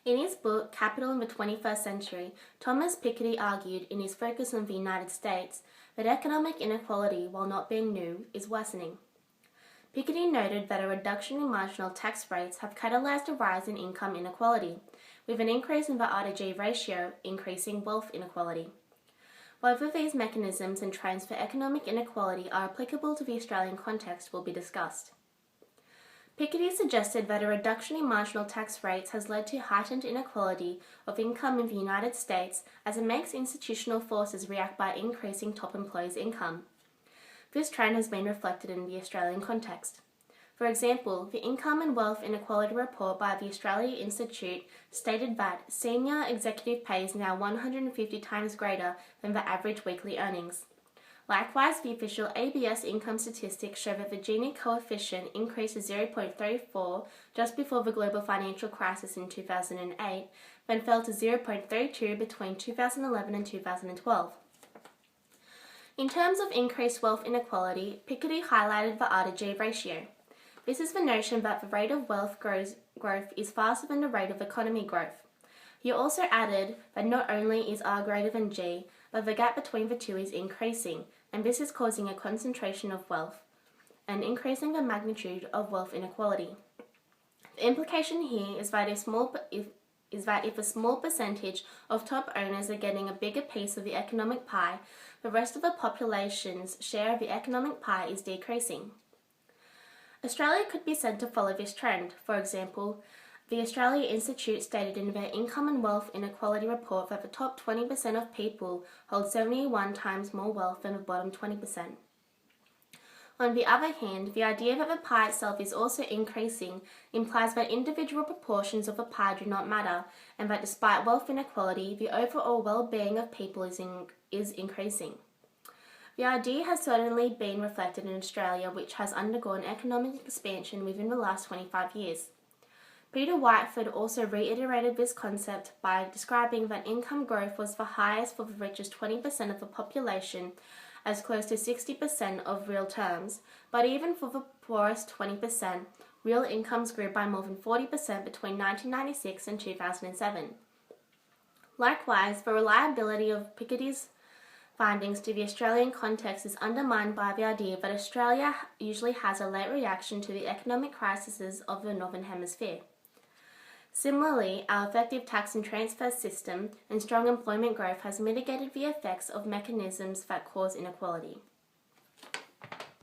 In his book, Capital in the 21st Century, Thomas Piketty argued in his focus on the United States that economic inequality, while not being new, is worsening. Piketty noted that a reduction in marginal tax rates have catalyzed a rise in income inequality, with an increase in the R/G ratio increasing wealth inequality. Whether these mechanisms and trends for economic inequality are applicable to the Australian context will be discussed. Piketty suggested that a reduction in marginal tax rates has led to heightened inequality of income in the United States as it makes institutional forces react by increasing top employees' income. This trend has been reflected in the Australian context. For example, the Income and Wealth Inequality Report by the Australia Institute stated that senior executive pay is now 150 times greater than the average weekly earnings. Likewise, the official ABS income statistics show that the Gini coefficient increased to 0.34 just before the global financial crisis in 2008, then fell to 0.32 between 2011 and 2012. In terms of increased wealth inequality, Piketty highlighted the R/G ratio. This is the notion that the rate of wealth growth is faster than the rate of economy growth. He also added that not only is R greater than G, but the gap between the two is increasing, and this is causing a concentration of wealth and increasing the magnitude of wealth inequality. The implication here is that if a small percentage of top earners are getting a bigger piece of the economic pie, the rest of the population's share of the economic pie is decreasing. Australia could be said to follow this trend. For example, the Australia Institute stated in their Income and Wealth Inequality Report that the top 20% of people hold 71 times more wealth than the bottom 20%. On the other hand, the idea that the pie itself is also increasing implies that individual proportions of the pie do not matter, and that despite wealth inequality, the overall well-being of people is increasing. The idea has certainly been reflected in Australia, which has undergone economic expansion within the last 25 years. Peter Whiteford also reiterated this concept by describing that income growth was the highest for the richest 20% of the population, as close to 60% of real terms, but even for the poorest 20%, real incomes grew by more than 40% between 1996 and 2007. Likewise, the reliability of Piketty's findings to the Australian context is undermined by the idea that Australia usually has a late reaction to the economic crises of the Northern Hemisphere. Similarly, our effective tax and transfer system and strong employment growth has mitigated the effects of mechanisms that cause inequality.